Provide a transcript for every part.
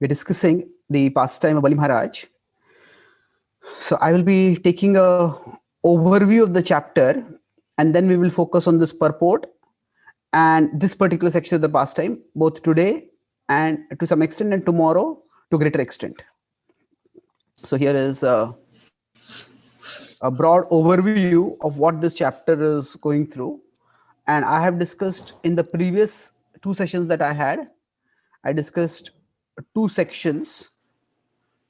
We're discussing the pastime of Bali Maharaj. So I will be taking a overview of the chapter, and then we will focus on this purport and this particular section of the pastime, both today and to some extent, and tomorrow to greater extent. So here is a broad overview of what this chapter is going through. And I have discussed in the previous two sessions that I discussed two sections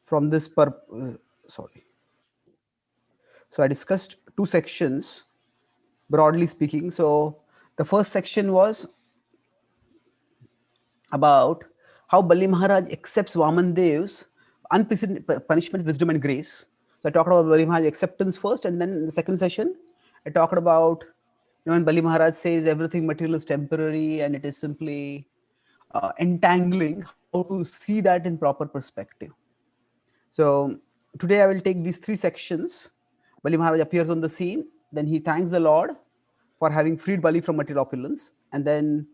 from this sorry. So I discussed two sections, broadly speaking. So the first section was about how Bali Maharaj accepts Vaman Dev's unprecedented punishment, wisdom, and grace. So I talked about Bali Maharaj acceptance first, and then in the second session, I talked about when Bali Maharaj says everything material is temporary and it is simply entangling, how to see that in proper perspective. So today I will take these three sections. Bali Maharaj appears on the scene, then he thanks the Lord for having freed Bali from material opulence, and then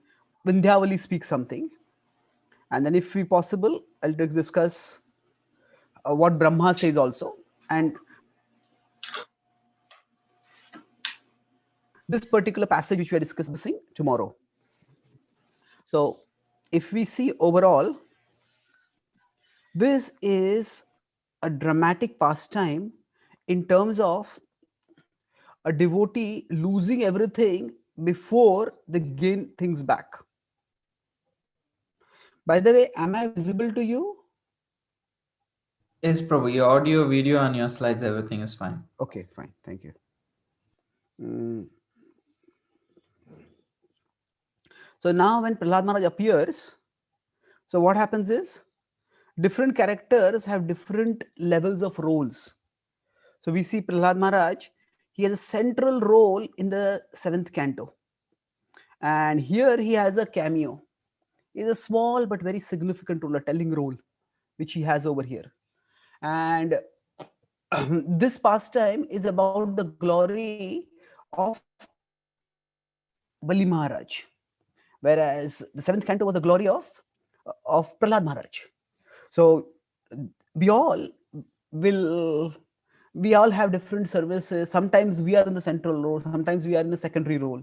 Vindhyavali speaks something. And then if we possible, I'll discuss what Brahma says also. And this particular passage which we are discussing tomorrow. So if we see overall, this is a dramatic pastime in terms of a devotee losing everything before they gain things back. By the way, am I visible to you? Yes, Prabhu, your audio, video, and your slides, everything is fine. Okay, fine. Thank you. Mm. So now when Prahlad Maharaj appears, so what happens is different characters have different levels of roles. So we see Prahlad Maharaj, he has a central role in the 7th canto. And here he has a cameo. It's a small but very significant role, a telling role, which he has over here. And this pastime is about the glory of Bali Maharaj, whereas the 7th canto was the glory of Prahlad Maharaj. So we all will we all have different services. Sometimes we are in the central role, sometimes we are in a secondary role.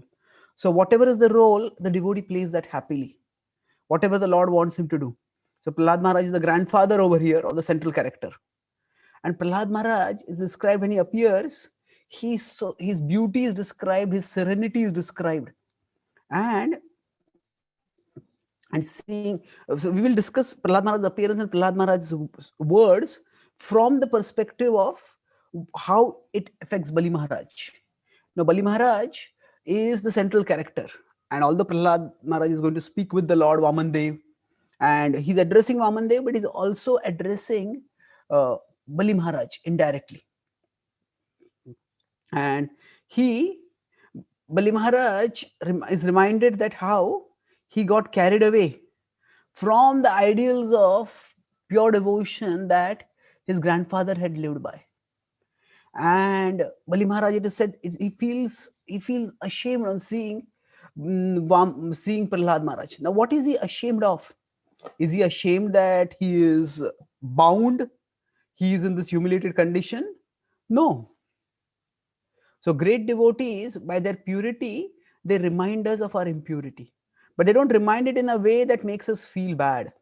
So whatever is the role, the devotee plays that happily, whatever the Lord wants him to do. So Prahlad Maharaj is the grandfather over here of the central character. And Prahlad Maharaj is described when he appears, his beauty is described, his serenity is described. And seeing, so we will discuss Prahlad Maharaj's appearance and Prahlad Maharaj's words from the perspective of how it affects Bali Maharaj. Now, Bali Maharaj is the central character, and although Prahlad Maharaj is going to speak with the Lord Vamandev, and he's addressing Vamandev, but he's also addressing Bali Maharaj indirectly. And Bali Maharaj is reminded that how he got carried away from the ideals of pure devotion that his grandfather had lived by. And Bali Maharaj, it is said, he feels ashamed on seeing Prahlad Maharaj. Now, what is he ashamed of? Is he ashamed that he is bound? He is in this humiliated condition? No. So great devotees, by their purity, they remind us of our impurity. But they don't remind it in a way that makes us feel bad.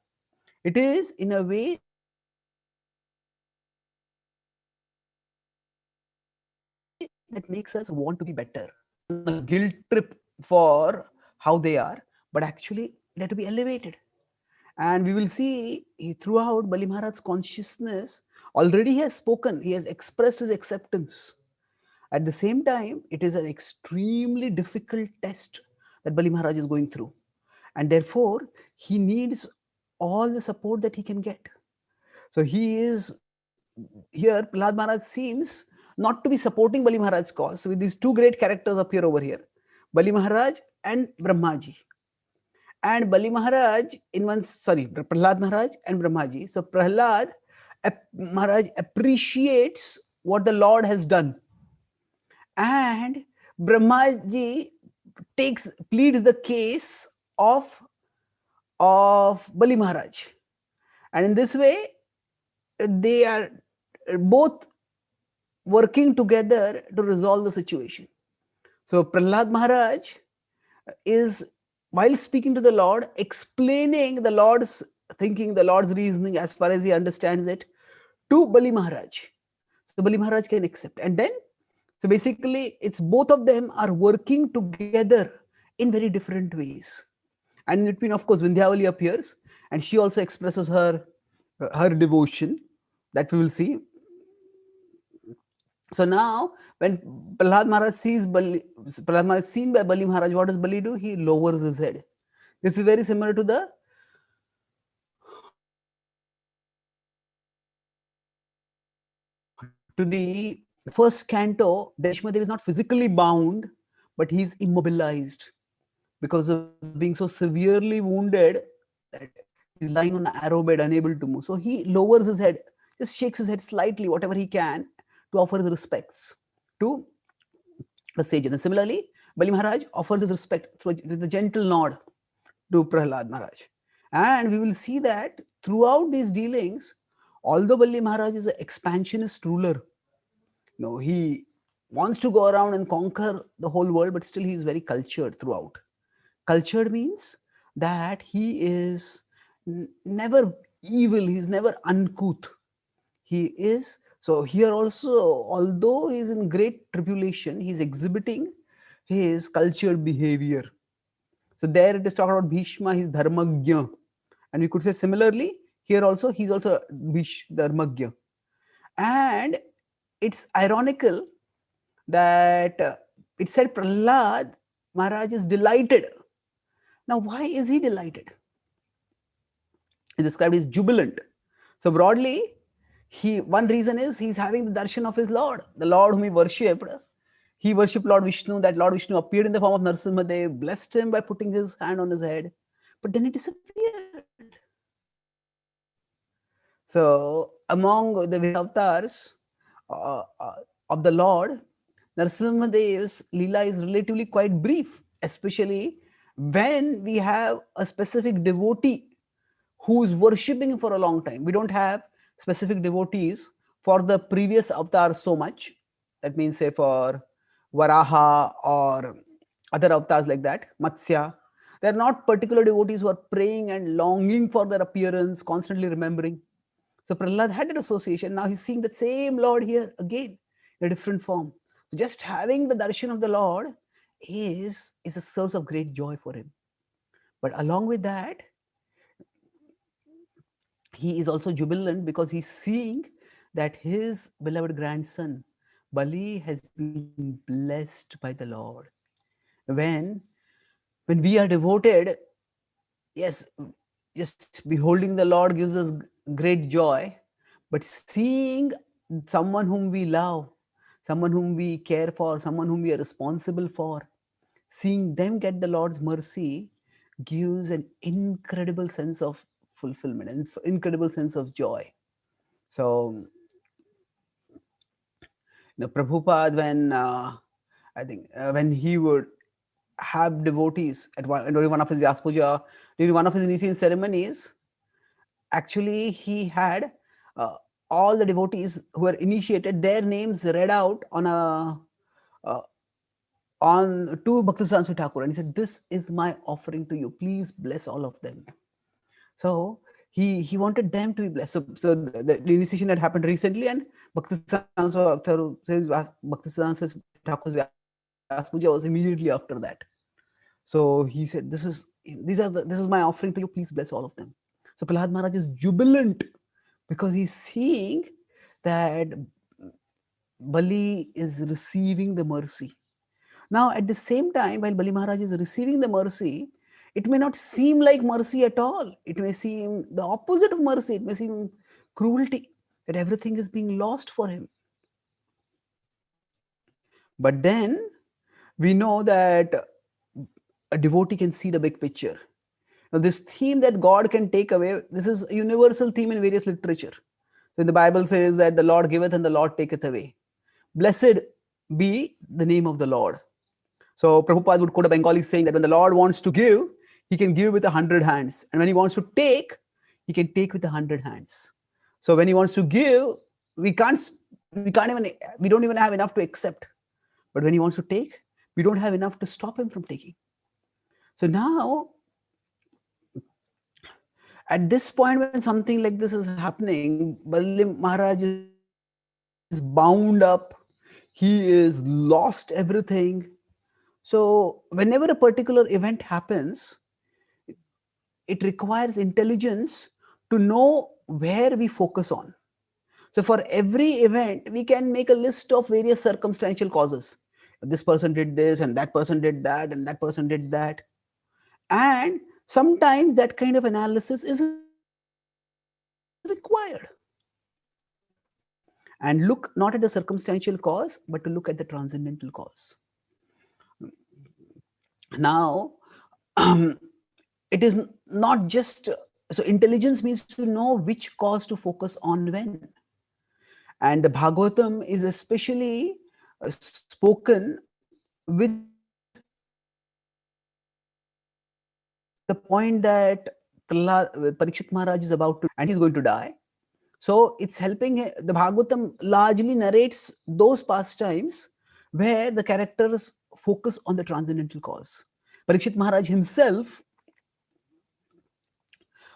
It is in a way that makes us want to be better. On a guilt trip for how they are, but actually they have to be elevated. And we will see throughout Bali Maharaj's consciousness, already he has spoken, he has expressed his acceptance. At the same time, it is an extremely difficult test that Bali Maharaj is going through. And therefore, he needs all the support that he can get. So he is here, Prahlad Maharaj seems not to be supporting Bali Maharaj's cause. So these two great characters appear over here, Bali Maharaj and Brahmaji. And Bali Maharaj Prahlad Maharaj and Brahmaji. So Maharaj appreciates what the Lord has done. And Brahmaji pleads the case of Bali Maharaj. And in this way, they are both working together to resolve the situation. So Prahlad Maharaj is, while speaking to the Lord, explaining the Lord's thinking, the Lord's reasoning as far as he understands it to Bali Maharaj. So Bali Maharaj can accept. And then, so basically, it's both of them are working together in very different ways. And in between, of course, Vindhyavali appears, and she also expresses her devotion, that we will see. So now, when Prahlad Maharaj sees Prahlad Maharaj is seen by Bali Maharaj, what does Bali do? He lowers his head. This is very similar to the first canto. Bhishma Dev is not physically bound, but he's immobilized because of being so severely wounded that he's lying on an arrow bed, unable to move. So he lowers his head, just shakes his head slightly, whatever he can, to offer his respects to the sages. And similarly, Bali Maharaj offers his respect through with a gentle nod to Prahlad Maharaj. And we will see that throughout these dealings, although Bali Maharaj is an expansionist ruler, no, he wants to go around and conquer the whole world, but still he is very cultured throughout. Cultured means that he is never evil, he's never uncouth. He is, so here also, although he is in great tribulation, he's exhibiting his cultured behavior. So there it is talking about Bhishma, he's Dharmagya. And we could say similarly, here also, he's also Dharmagya. And it's ironical that it said Prahlad Maharaj is delighted. Now, why is he delighted? He described as jubilant. So broadly, one reason is he's having the darshan of his Lord, the Lord whom he worshipped. He worshipped Lord Vishnu. That Lord Vishnu appeared in the form of Narasimhadev, blessed him by putting his hand on his head, but then he disappeared. So among the avatars of the Lord, Narasimhadev's Leela is relatively quite brief, especially when we have a specific devotee who is worshipping for a long time. We don't have specific devotees for the previous avatars so much. That means, say, for Varaha or other avatars like that, Matsya. They're not particular devotees who are praying and longing for their appearance, constantly remembering. So Prahlad had an association. Now he's seeing the same Lord here again in a different form. So just having the darshan of the Lord is a source of great joy for him. But along with that, he is also jubilant because he's seeing that his beloved grandson Bali has been blessed by the Lord. When we are devoted, yes, just beholding the Lord gives us great joy, but seeing someone whom we love, someone whom we care for, someone whom we are responsible for, seeing them get the Lord's mercy gives an incredible sense of fulfillment, an incredible sense of joy. So, Prabhupada, when I think when he would have devotees during one of his Vyas Puja, during one of his initiation ceremonies, actually he had all the devotees who were initiated, their names read out on to Bhaktisiddhanta Thakur, and he said, "This is my offering to you. Please bless all of them." So he wanted them to be blessed. So the initiation had happened recently, and Bhaktisiddhanta Thakur's Vyas Puja was immediately after that. So he said, "This is my offering to you. Please bless all of them." So Prahlad Maharaj is jubilant because he's seeing that Bali is receiving the mercy. Now, at the same time, while Bali Maharaj is receiving the mercy, it may not seem like mercy at all. It may seem the opposite of mercy. It may seem cruelty, that everything is being lost for him. But then we know that a devotee can see the big picture. Now, this theme that God can take away, this is a universal theme in various literature. So the Bible says that the Lord giveth and the Lord taketh away. Blessed be the name of the Lord. So Prabhupada would quote a Bengali saying that when the Lord wants to give, he can give with 100 hands. And when he wants to take, he can take with 100 hands. So when he wants to give, we can't, we don't even have enough to accept. But when he wants to take, we don't have enough to stop him from taking. So now, at this point, when something like this is happening, Bali Maharaj is bound up, he is lost everything. So whenever a particular event happens, it requires intelligence to know where we focus on. So for every event, we can make a list of various circumstantial causes. This person did this, and that person did that, and that person did that. And sometimes that kind of analysis is required. And look not at the circumstantial cause, but to look at the transcendental cause. Now, it is not just so intelligence means to know which cause to focus on when. And the Bhagavatam is especially spoken with the point that Parikshit Maharaj is about to, and he's going to die. So it's helping. The Bhagavatam largely narrates those pastimes where the characters focus on the transcendental cause. Parikshit Maharaj himself,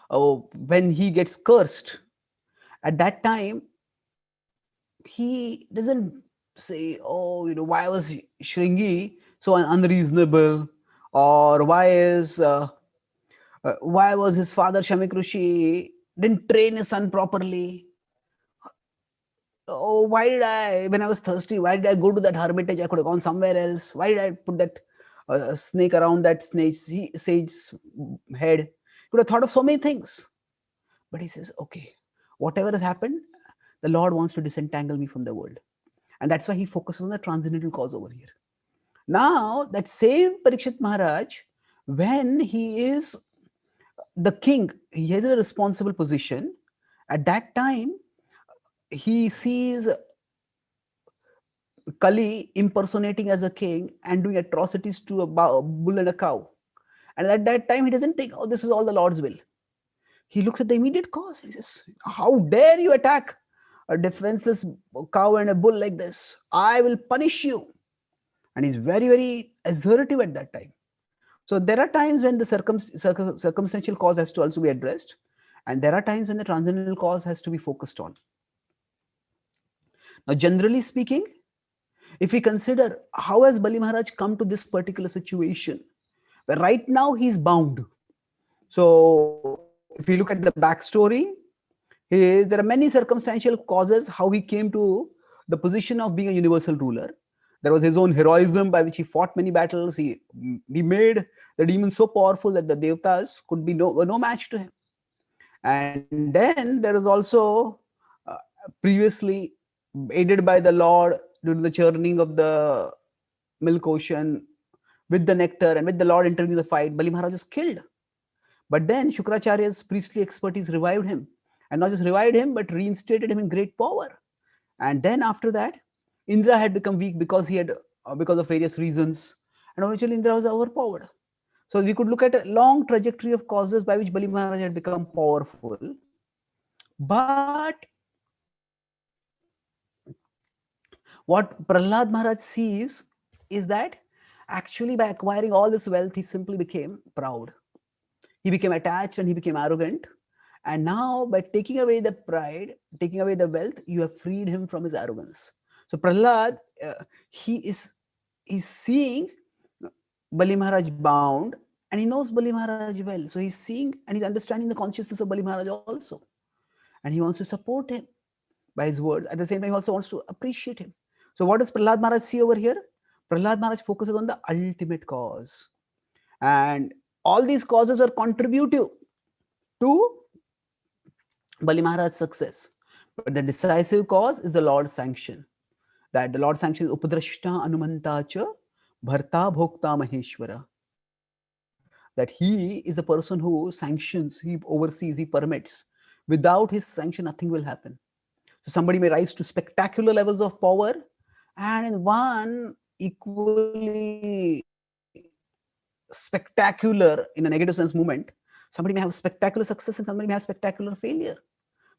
when he gets cursed, at that time, he doesn't say, oh, why was Shringi so unreasonable? Or why was his father Shamik Rishi didn't train his son properly? Oh, why did I, when I was thirsty, why did I go to that hermitage? I could have gone somewhere else. Why did I put that snake around that sage's head? Could have thought of so many things. But he says, okay, whatever has happened, the Lord wants to disentangle me from the world. And that's why he focuses on the transcendental cause over here. Now, that same Parikshit Maharaj, when he is the king, he has a responsible position. At that time, he sees Kali impersonating as a king and doing atrocities to a bull and a cow. And at that time, he doesn't think, oh, this is all the Lord's will. He looks at the immediate cause. He says, how dare you attack a defenseless cow and a bull like this? I will punish you. And he's very, very assertive at that time. So there are times when the circumstantial cause has to also be addressed. And there are times when the transcendental cause has to be focused on. Now, generally speaking, if we consider how has Bali Maharaj come to this particular situation, where right now he's bound. So if you look at the backstory, there are many circumstantial causes how he came to the position of being a universal ruler. There was his own heroism by which he fought many battles. He made the demons so powerful that the Devtas could be no match to him. And then there is also previously aided by the Lord during the churning of the milk ocean with the nectar and with the Lord entering the fight, Bali Maharaj was killed. But then Shukracharya's priestly expertise revived him. And not just revived him, but reinstated him in great power. And then after that, Indra had become weak because because of various reasons. And eventually Indra was overpowered. So we could look at a long trajectory of causes by which Bali Maharaj had become powerful. But what Prahlad Maharaj sees is that actually by acquiring all this wealth, he simply became proud. He became attached and he became arrogant. And now by taking away the pride, taking away the wealth, you have freed him from his arrogance. So Prahlad, he's seeing Bali Maharaj bound, and he knows Bali Maharaj well. So he's seeing and he's understanding the consciousness of Bali Maharaj also. And he wants to support him by his words. At the same time, he also wants to appreciate him. So what does Prahlad Maharaj see over here? Prahlad Maharaj focuses on the ultimate cause. And all these causes are contributive to Bali Maharaj's success. But the decisive cause is the Lord's sanction. That the Lord's sanction is Upadrashta Anumanta cha Bharta Bhokta Maheshwara. That he is the person who sanctions, he oversees, he permits. Without his sanction, nothing will happen. So somebody may rise to spectacular levels of power, and in one equally spectacular, in a negative sense, movement, Somebody may have spectacular success and somebody may have spectacular failure.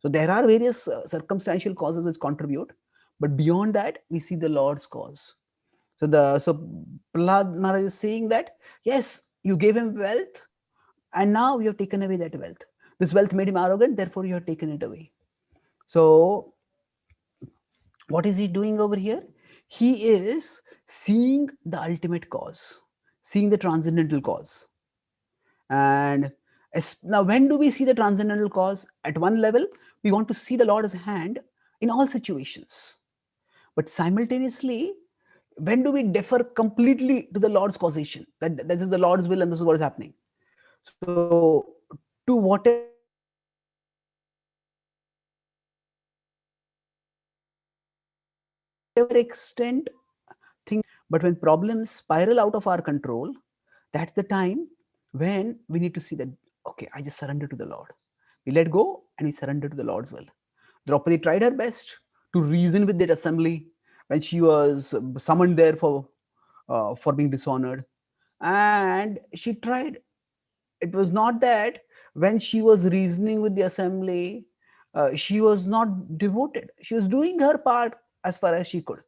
So there are various circumstantial causes which contribute, but beyond that, we see the Lord's cause. So Prahlad Maharaj is saying that yes, you gave him wealth, and now you have taken away that wealth. This wealth made him arrogant, therefore you have taken it away. So what is he doing over here? He is seeing the ultimate cause, seeing the transcendental cause. And now, when do we see the transcendental cause? At one level, we want to see the Lord's hand in all situations. But simultaneously, when do we defer completely to the Lord's causation? That this is the Lord's will and this is what is happening. So, to whatever extent things are going but when problems spiral out of our control, that's the time when we need to see that, okay, I just surrender to the Lord. We let go and we surrender to the Lord's will. Draupadi tried her best to reason with that assembly when she was summoned there for being dishonored, and she tried. It was not that when she was reasoning with the assembly, she was not devoted. She was doing her part as far as she could.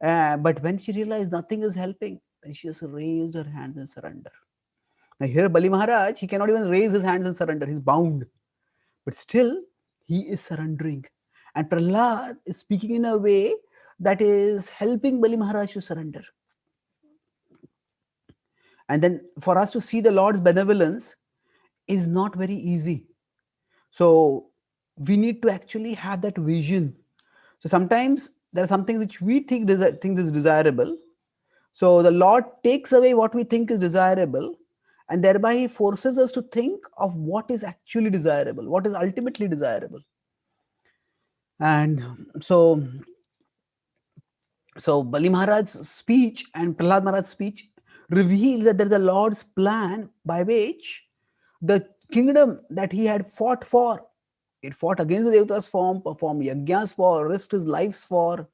But when she realized nothing is helping, then she just raised her hands and surrender. Now here Bali Maharaj, he cannot even raise his hands and surrender. He's bound. But still, he is surrendering. And Prahlad is speaking in a way that is helping Bali Maharaj to surrender. And then for us to see the Lord's benevolence is not very easy. So we need to actually have that vision. So sometimes there are something which we think is desirable. So the Lord takes away what we think is desirable, and thereby He forces us to think of what is actually desirable, what is ultimately desirable. And so Bali Maharaj's speech and Prahlad Maharaj's speech reveals that there is a Lord's plan by which the kingdom that he had fought for, it fought against the Devatas form, performed yajnas for, risked his lives for,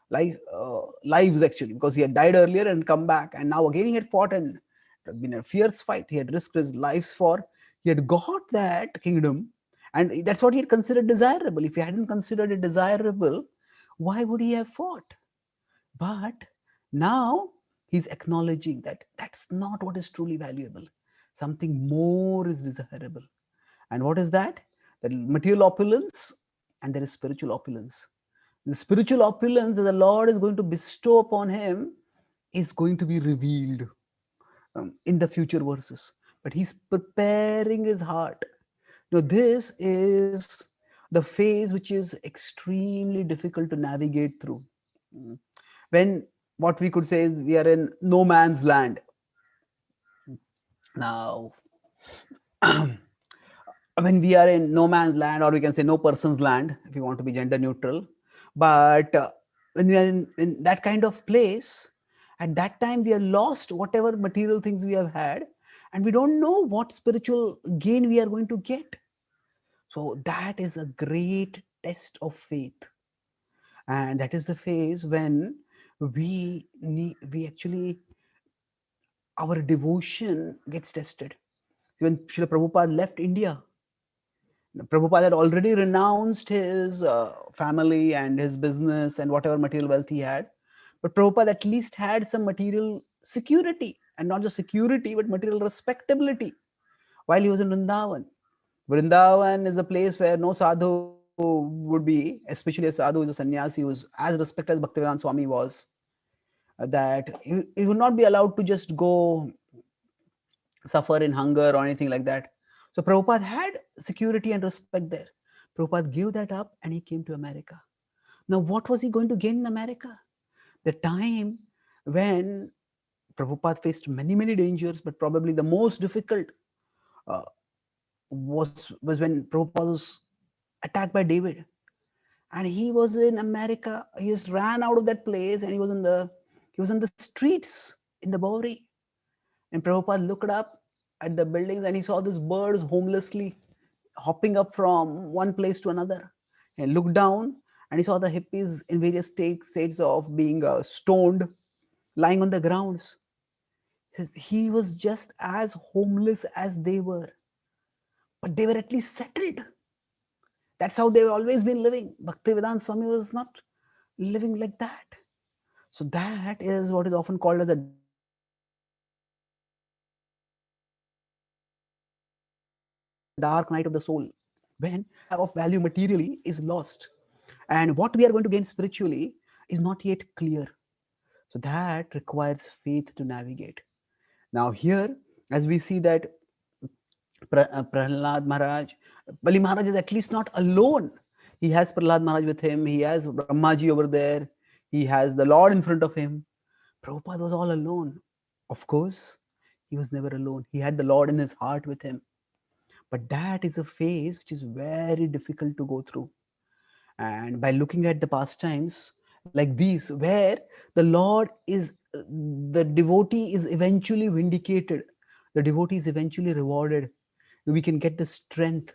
lives actually, because he had died earlier and come back, and now again he had fought, and it had been a fierce fight. He had risked his lives for. He had got that kingdom, and that's what he had considered desirable. If he hadn't considered it desirable, why would he have fought? But now he's acknowledging that that's not what is truly valuable. Something more is desirable. And what is that? That material opulence, and there is spiritual opulence. The spiritual opulence that the Lord is going to bestow upon him is going to be revealed in the future verses. But he's preparing his heart. This is the phase which is extremely difficult to navigate through. When what we could say is we are in no man's land. Now, when we are in no man's land, or we can say no person's land, if you want to be gender neutral, but when we are in that kind of place, at that time we are lost whatever material things we have had, and we don't know what spiritual gain we are going to get. So that is a great test of faith, and that is the phase when we actually, our devotion gets tested. When Srila Prabhupada left India, Prabhupada had already renounced his family and his business and whatever material wealth he had. But Prabhupada at least had some material security, and not just security, but material respectability while he was in Vrindavan. Vrindavan is a place where no sadhu would be, especially a sadhu who is a sannyasi who is as respected as Bhaktivedanta Swami was, that he would not be allowed to just go suffer in hunger or anything like that. So Prabhupada had security and respect there. Prabhupada gave that up and he came to America. Now, what was he going to gain in America? The time when Prabhupada faced many, many dangers, but probably the most difficult uh, was when Prabhupada was attacked by David. And he was in America. He just ran out of that place, and he was in the streets in the Bowery. And Prabhupada looked up at the buildings and he saw these birds homelessly hopping up from one place to another. And looked down and he saw the hippies in various states of being stoned, lying on the grounds. He was just as homeless as they were. but they were at least settled. That's how they've always been living. Bhaktivedanta Swami was not living like that. So that is what is often called as a dark night of the soul, when what we have of value materially is lost, and what we are going to gain spiritually is not yet clear. So that requires faith to navigate. Now here, as we see that Prahlad Maharaj, Bali Maharaj is at least not alone. He has Prahlad Maharaj with him. He has Brahmaji over there. He has the Lord in front of him. Prabhupada was all alone. Of course, he was never alone. He had the Lord in his heart with him. But that is a phase which is very difficult to go through. And by looking at the pastimes like these, where the Lord is, the devotee is eventually vindicated, the devotee is eventually rewarded, we can get the strength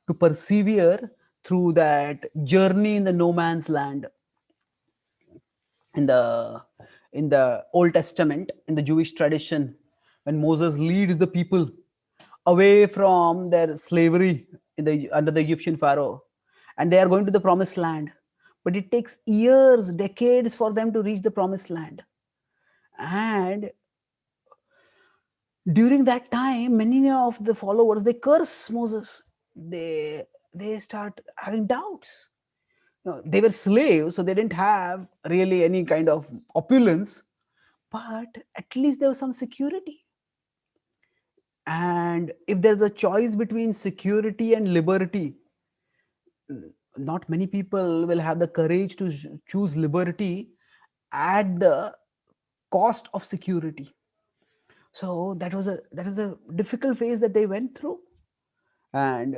to persevere through that journey in the no man's land. In the Old Testament, in the Jewish tradition, when Moses leads the people away from their slavery under the Egyptian Pharaoh, and they are going to the promised land, but it takes years, decades for them to reach the promised land. And during that time, many of the followers, they curse Moses. They start having doubts. They were slaves, so they didn't have really any kind of opulence, but at least there was some security. And if there's a choice between security and liberty, not many people will have the courage to choose liberty at the cost of security. So that is a difficult phase that they went through. And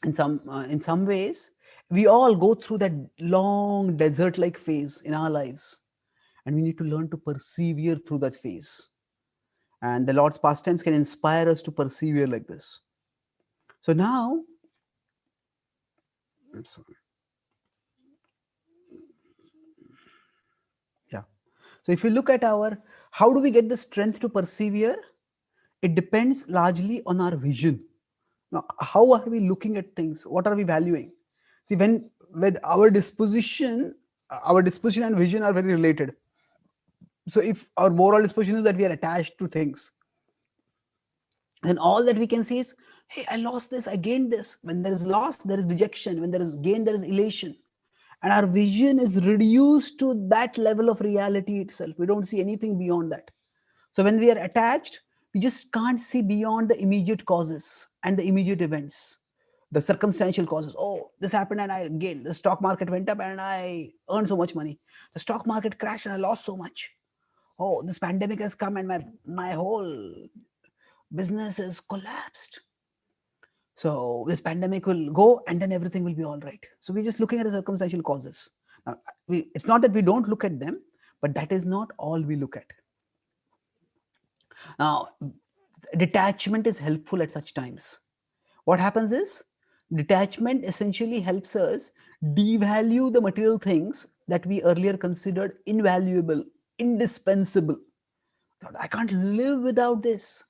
in some ways, we all go through that long desert like phase in our lives, and we need to learn to persevere through that phase. And the Lord's pastimes can inspire us to persevere like this. So now, I'm sorry. Yeah. So if you look at our, how do we get the strength to persevere? It depends largely on our vision. Now, how are we looking at things? What are we valuing? See, when our disposition and vision are very related. So if our moral disposition is that we are attached to things, then all that we can see is, hey, I lost this, I gained this. When there is loss, there is dejection. When there is gain, there is elation. And our vision is reduced to that level of reality itself. We don't see anything beyond that. So when we are attached, we just can't see beyond the immediate causes and the immediate events, the circumstantial causes. Oh, this happened and I gained. The stock market went up and I earned so much money. The stock market crashed and I lost so much. Oh, this pandemic has come and my whole business is collapsed. So this pandemic will go and then everything will be all right. So we're just looking at the circumstantial causes. Now, it's not that we don't look at them, but that is not all we look at. Now, detachment is helpful at such times. What happens is, detachment essentially helps us devalue the material things that we earlier considered invaluable, indispensable. I can't live without this.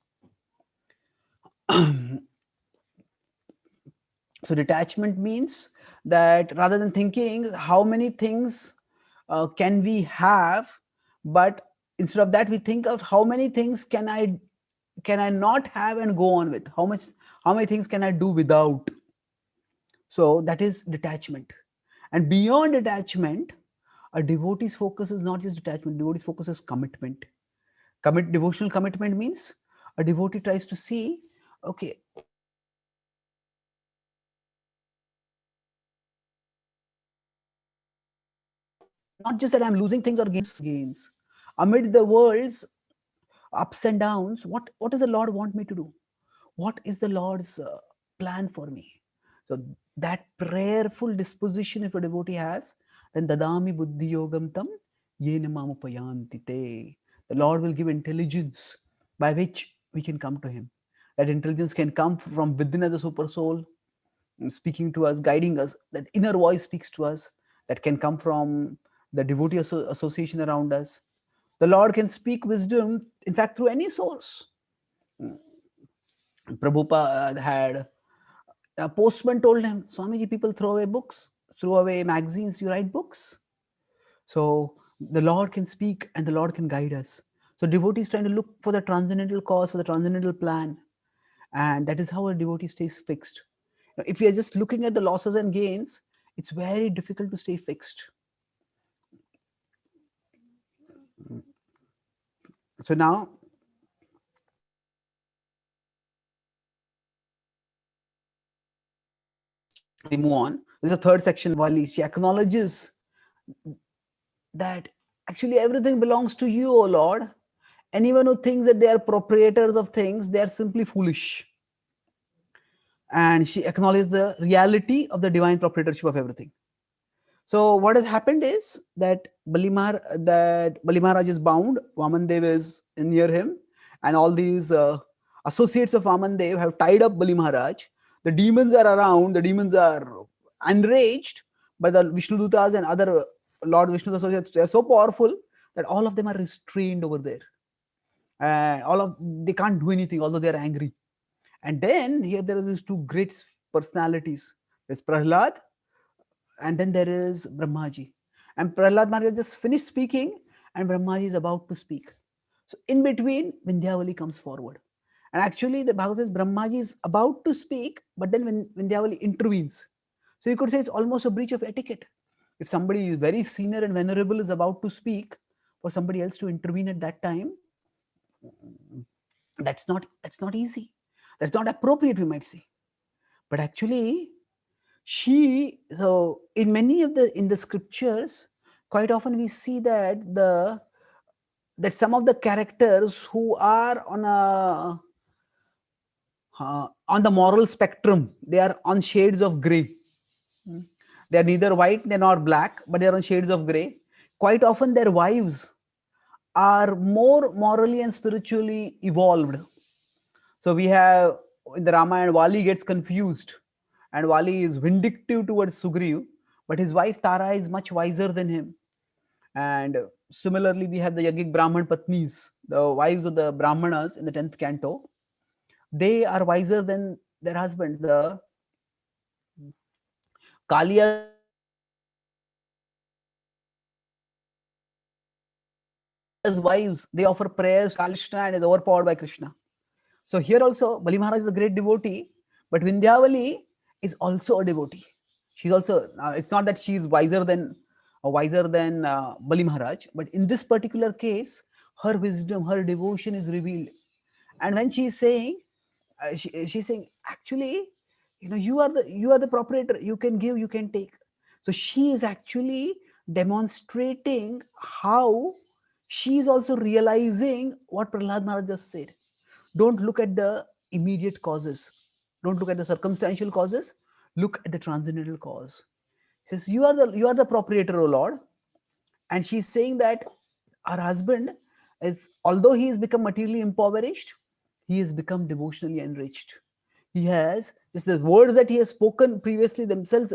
So detachment means that rather than thinking how many things can we have, but instead of that we think of how many things can I not have and go on with, how many things can I do without. So that is detachment. And beyond detachment, a devotee's focus is not just detachment. Devotee's focus is commitment. Devotional commitment means a devotee tries to see, okay, not just that I'm losing things or gains. Amid the world's ups and downs, what does the Lord want me to do? What is the Lord's plan for me? So that prayerful disposition, if a devotee has, then dadami buddhi yogam tam yena mamupayanti te. The Lord will give intelligence by which we can come to Him. That intelligence can come from within as a super soul, speaking to us, guiding us. That inner voice speaks to us. That can come from the devotee association around us. The Lord can speak wisdom, in fact, through any source. Prabhupada had a postman told him, Swamiji, people throw away books, throw away magazines, you write books. So the Lord can speak and the Lord can guide us. So devotees trying to look for the transcendental cause, for the transcendental plan. And that is how a devotee stays fixed. Now, if we are just looking at the losses and gains, it's very difficult to stay fixed. So now we move on. There's a third section, Wali. She acknowledges that actually everything belongs to you, O Lord. Anyone who thinks that they are proprietors of things, they are simply foolish. And she acknowledges the reality of the divine proprietorship of everything. So what has happened is that Bali Maharaj is bound, Vamandev is near him, and all these associates of Vamandev have tied up Bali Maharaj. The demons are around, the demons are enraged, but the Vishnudutas and other Lord Vishnu's associates, they are so powerful that all of them are restrained over there. And they can't do anything, although they are angry. And then here there is these two great personalities. There's Prahlad, and then there is Brahmaji. And Prahlad Maharaj just finished speaking, and Brahmaji is about to speak. So in between, Vindhyavali comes forward. And actually, the Bhagavad says Brahmaji is about to speak, but then when Vindhyavali intervenes. So you could say it's almost a breach of etiquette. If somebody is very senior and venerable is about to speak, for somebody else to intervene at that time, that's not easy. That's not appropriate, we might say. But actually, so in many of the scriptures, quite often we see that some of the characters who are on the moral spectrum, they are on shades of gray. They are neither white nor black, but they are on shades of gray. Quite often their wives are more morally and spiritually evolved. So we have in the Ramayana, Vali gets confused, and Vali is vindictive towards Sugriv, but his wife Tara is much wiser than him. And similarly, we have the Yagik Brahman Patnis, the wives of the Brahmanas in the 10th canto. They are wiser than their husband. The Kaliya's wives, they offer prayers to Krishna and is overpowered by Krishna. So here also, Bali Maharaj is a great devotee, but Vindhyavali is also a devotee. She's also, it's not that she is wiser than Bali Maharaj, but in this particular case, her wisdom, her devotion is revealed. And when she is saying, she's saying, actually, you are the proprietor. You can give, you can take. So she is actually demonstrating how she is also realizing what Prahlad Maharaj just said. Don't look at the immediate causes. Don't look at the circumstantial causes. Look at the transcendental cause. He says, you are the proprietor, O Lord. And she's saying that her husband is, although he has become materially impoverished, he has become devotionally enriched. He has just the words that he has spoken previously themselves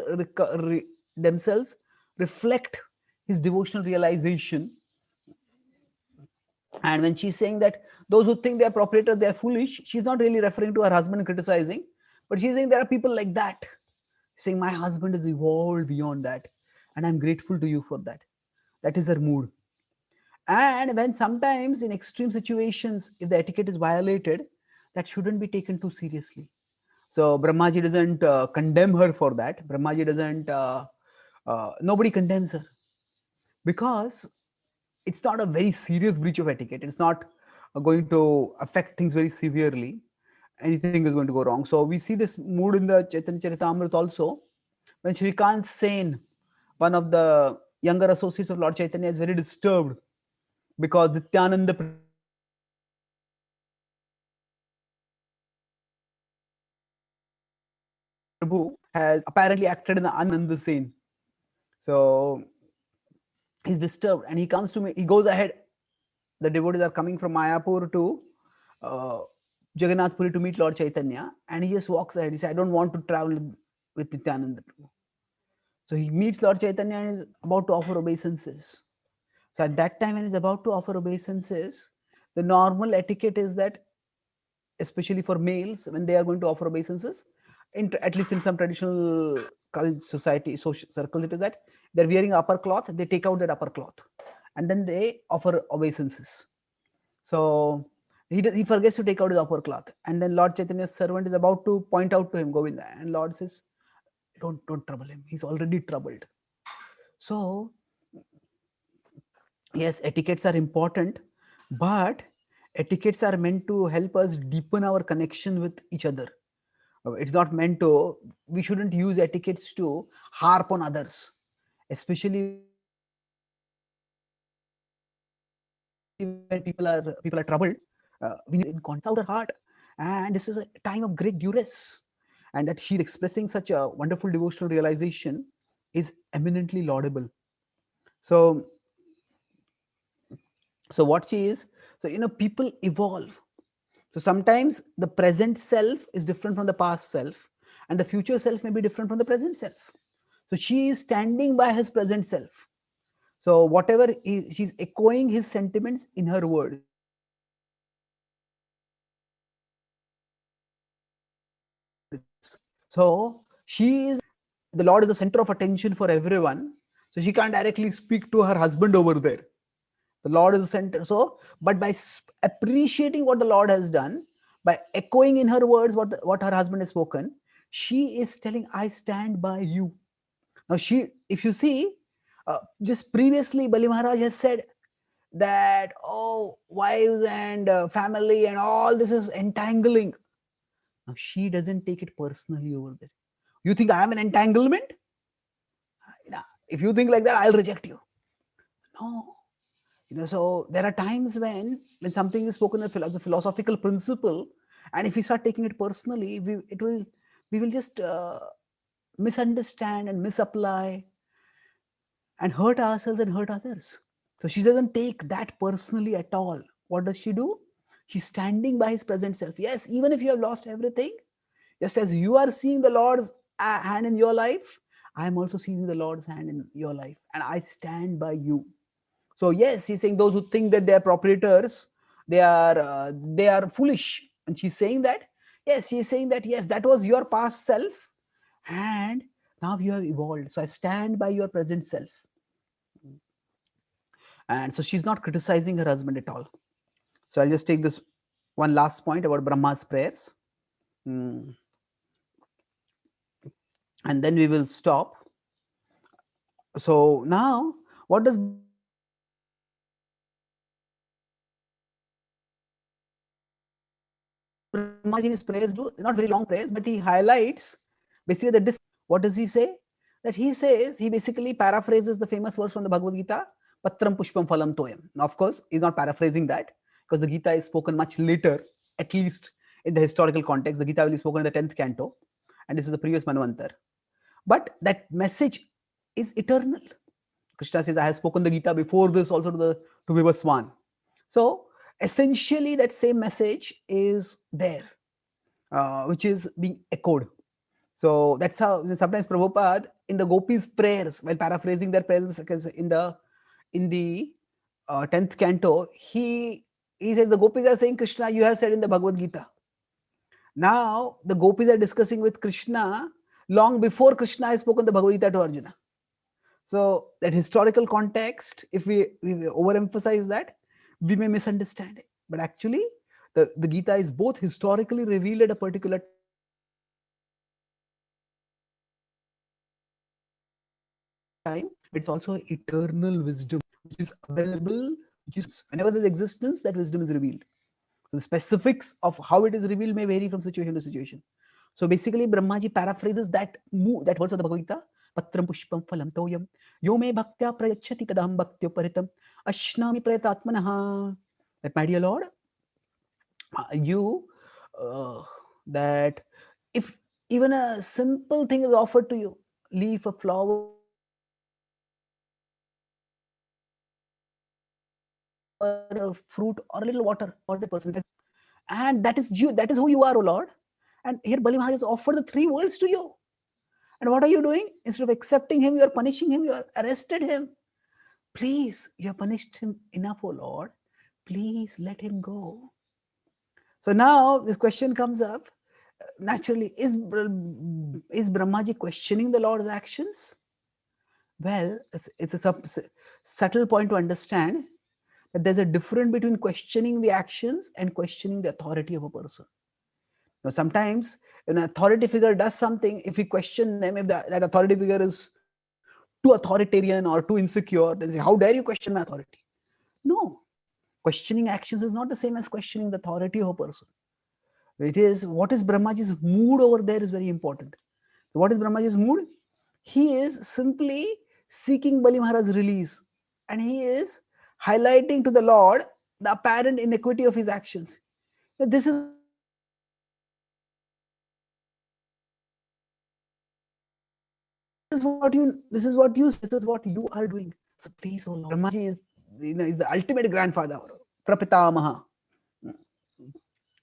reflect his devotional realization. And when she's saying that those who think they are proprietor, they are foolish, she's not really referring to her husband criticizing, but she's saying there are people like that, saying my husband has evolved beyond that, and I'm grateful to you for that. That is her mood. And when sometimes in extreme situations, if the etiquette is violated, that shouldn't be taken too seriously. So Brahmaji doesn't condemn her for that. Brahmaji doesn't, nobody condemns her, because it's not a very serious breach of etiquette. It's not going to affect things very severely. Anything is going to go wrong. So we see this mood in the Chaitanya Charitamrita also, when Shrikant Sen, one of the younger associates of Lord Chaitanya, is very disturbed because Nityananda Prabhu has apparently acted in an Ananda Sen. So he's disturbed and he comes to me. He goes ahead. The devotees are coming from Mayapur to uh, Jagannath Puri to meet Lord Chaitanya, and he just walks ahead. He says, I don't want to travel with Nityananda Prabhu. So he meets Lord Chaitanya and is about to offer obeisances. So at that time, when he's about to offer obeisances, the normal etiquette is that especially for males when they are going to offer obeisances. At least in some traditional society, social circles, it is that they're wearing upper cloth, they take out that upper cloth and then they offer obeisances. So he forgets to take out his upper cloth, and then Lord Chaitanya's servant is about to point out to him Govinda, and Lord says, don't trouble him, he's already troubled. So yes, etiquettes are important, but etiquettes are meant to help us deepen our connection with each other. It's not meant to, we shouldn't use etiquettes to harp on others, especially when people are troubled. We need to in contact with our heart, and this is a time of great duress, and that she's expressing such a wonderful devotional realization is eminently laudable. So what she is, so people evolve. So sometimes the present self is different from the past self, and the future self may be different from the present self. So she is standing by his present self. So whatever she's echoing his sentiments in her words. So she is, the Lord is the center of attention for everyone. So she can't directly speak to her husband over there. The Lord is the center. So, but by appreciating what the Lord has done, by echoing in her words what her husband has spoken, she is telling, I stand by you. Now, if you see, just previously, Bali Maharaj has said that, oh, wives and family and all this is entangling. Now, she doesn't take it personally over there. You think I am an entanglement? If you think like that, I'll reject you. No. So there are times when something is spoken as a philosophical principle, and if we start taking it personally, we will just misunderstand and misapply and hurt ourselves and hurt others. So she doesn't take that personally at all. What does she do? She's standing by his present self. Yes, even if you have lost everything, just as you are seeing the Lord's hand in your life, I am also seeing the Lord's hand in your life, and I stand by you. So yes, he's saying those who think that they are proprietors, they are foolish. And she's saying that, yes, she's saying that, yes, that was your past self, and now you have evolved. So I stand by your present self. And so she's not criticizing her husband at all. So I'll just take this one last point about Brahma's prayers. And then we will stop. So now, what does Brahmaji's prayers do? Not very long prayers, but he highlights basically the what does he say? That he basically paraphrases the famous verse from the Bhagavad Gita, Patram Pushpam Phalam Toyam. Now, of course, he's not paraphrasing that, because the Gita is spoken much later, at least in the historical context. The Gita will be spoken in the 10th canto, and this is the previous Manvantar. But that message is eternal. Krishna says, I have spoken the Gita before this also to Vivaswan. So essentially that same message is there, which is being echoed. So that's how sometimes Prabhupada in the Gopis' prayers, while paraphrasing their prayers, because in the 10th canto, he says the Gopis are saying, Krishna, you have said in the Bhagavad Gita. Now the Gopis are discussing with Krishna long before Krishna has spoken the Bhagavad Gita to Arjuna. So that historical context, if we overemphasize that, we may misunderstand it. But actually, the Gita is both historically revealed at a particular time, but it's also eternal wisdom, which is available, which is whenever there's existence, that wisdom is revealed. So the specifics of how it is revealed may vary from situation to situation. So basically, Brahmaji paraphrases that verse of the Bhagavad Gita, Patram Pushpam Phalam Toyam, Yo me bhaktya prayachati tadam bhaktyo paritam, Ashnami prayatatmanaha. That, my dear Lord, you, that if even a simple thing is offered to you, leaf, a flower, a fruit, or a little water for the person, and that is you, that is who you are, O Lord. And here Bali Maharaj has offered the three worlds to you. And what are you doing? Instead of accepting him, you are punishing him, you are arrested him. Please, you have punished him enough, O Lord. Please let him go. So now this question comes up naturally: is Brahmaji questioning the Lord's actions? Well, it's a subtle point to understand that there's a difference between questioning the actions and questioning the authority of a person. Now, sometimes an authority figure does something, if we question them, if that authority figure is too authoritarian or too insecure, then say, how dare you question my authority? No, questioning actions is not the same as questioning the authority of a person. It is what is Brahmaji's mood over there is very important. What is Brahmaji's mood? He is simply seeking Bali Maharaj's release, and he is highlighting to the Lord the apparent inequity of his actions. Now, this is what you this is what you are doing. So please, oh Lord, Brahmaji is the ultimate grandfather, Prapitamaha.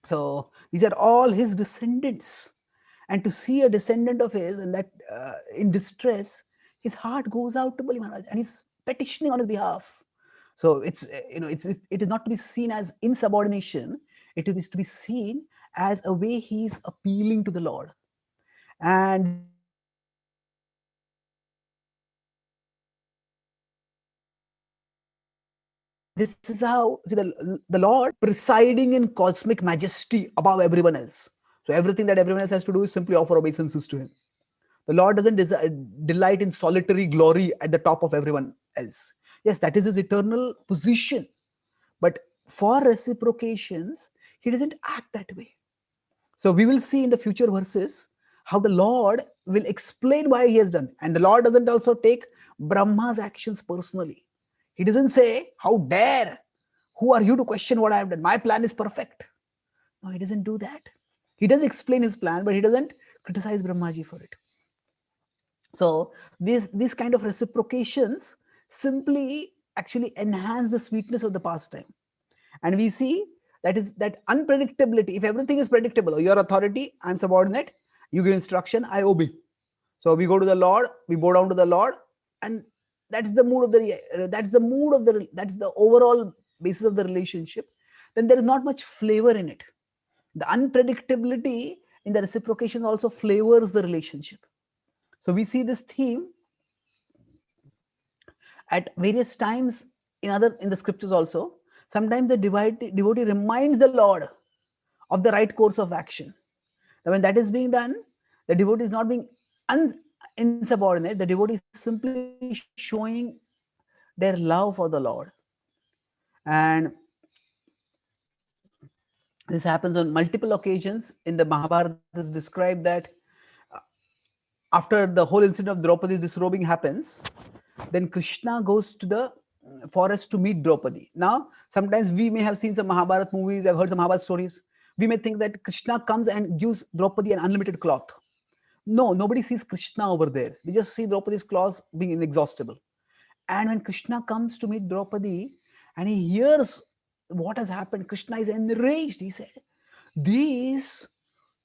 So these are all his descendants, and to see a descendant of his and that in distress, his heart goes out to Bali Maharaj and he's petitioning on his behalf. So it's it is not to be seen as insubordination. It is to be seen as a way he's appealing to the Lord. And this is how, see, the Lord presiding in cosmic majesty above everyone else. So everything that everyone else has to do is simply offer obeisances to him. The Lord doesn't delight in solitary glory at the top of everyone else. Yes, that is his eternal position. But for reciprocations, he doesn't act that way. So we will see in the future verses how the Lord will explain why he has done. And the Lord doesn't also take Brahma's actions personally. He doesn't say, how dare, who are you to question what I have done? My plan is perfect. No, he doesn't do that. He does explain his plan, but he doesn't criticize Brahmaji for it. So these kind of reciprocations simply actually enhance the sweetness of the pastime. And we see that is that unpredictability. If everything is predictable, your authority, I'm subordinate, you give instruction, I obey. So we go to the Lord, we bow down to the Lord, and that's the mood of that's the overall basis of the relationship. Then there is not much flavor in it. The unpredictability in the reciprocation also flavors the relationship. So we see this theme at various times in the scriptures also. Sometimes the devotee reminds the Lord of the right course of action. Now, when that is being done, the devotee is not being insubordinate. The devotee is simply showing their love for the Lord. And this happens on multiple occasions. In the Mahabharata, it is described that after the whole incident of Draupadi's disrobing happens, then Krishna goes to the forest to meet Draupadi. Now, sometimes we may have seen some Mahabharata movies, I've heard some Mahabharata stories. We may think that Krishna comes and gives Draupadi an unlimited cloth. No, nobody sees Krishna over there. They just see Draupadi's clothes being inexhaustible. And when Krishna comes to meet Draupadi and he hears what has happened, Krishna is enraged. He said, These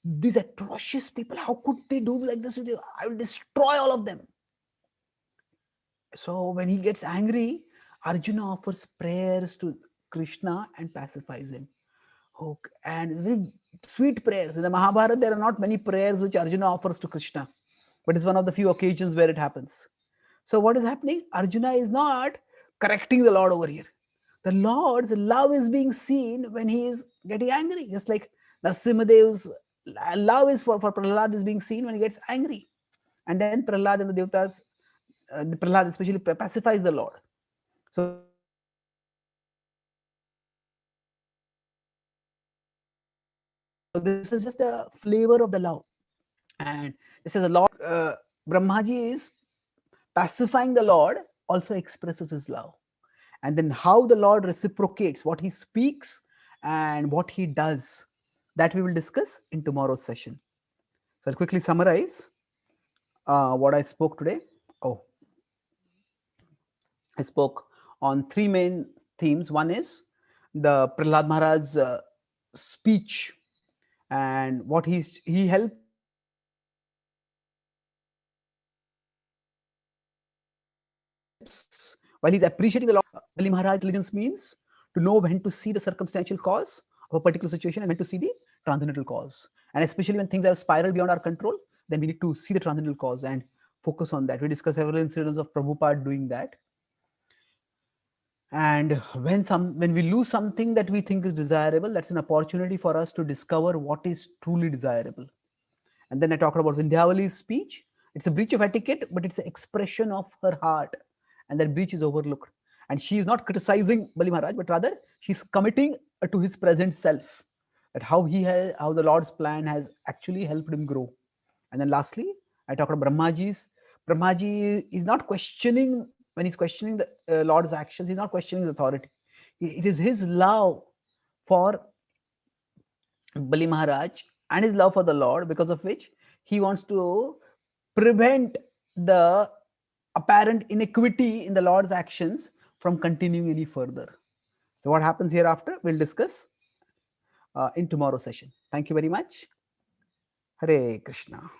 these atrocious people, how could they do like this with you? I will destroy all of them. So when he gets angry, Arjuna offers prayers to Krishna and pacifies him. Oh, and very sweet prayers. In the Mahabharata, there are not many prayers which Arjuna offers to Krishna, but it's one of the few occasions where it happens. So what is happening? Arjuna is not correcting the Lord over here. The Lord's love is being seen when he is getting angry, just like Narasimhadev's love is for Prahlad is being seen when he gets angry. And then Prahlad and the Devtas, the Prahlad especially pacifies the Lord. So this is just a flavor of the love. And this is a Lord, Brahmaji is pacifying the Lord, also expresses his love. And then how the Lord reciprocates what he speaks and what he does, that we will discuss in tomorrow's session. So I'll quickly summarize what I spoke today. Oh, I spoke on three main themes. One is the Prahlad Maharaj's speech and what he helps while he's appreciating the Lord. Bali Maharaj intelligence means to know when to see the circumstantial cause of a particular situation and when to see the transcendental cause. And especially when things have spiraled beyond our control, then we need to see the transcendental cause and focus on that. We discussed several incidents of Prabhupada doing that. And when we lose something that we think is desirable, that's an opportunity for us to discover what is truly desirable. And then I talked about Vindhyavali's speech. It's a breach of etiquette, but it's an expression of her heart, and that breach is overlooked. And she is not criticizing Bali Maharaj, but rather she's committing to his present self, that how the Lord's plan has actually helped him grow. And then lastly, I talked about Brahmaji is not questioning, when he's questioning the Lord's actions, he's not questioning his authority. It is his love for Bali Maharaj and his love for the Lord, because of which he wants to prevent the apparent inequity in the Lord's actions from continuing any further. So, what happens hereafter, we'll discuss in tomorrow's session. Thank you very much. Hare Krishna.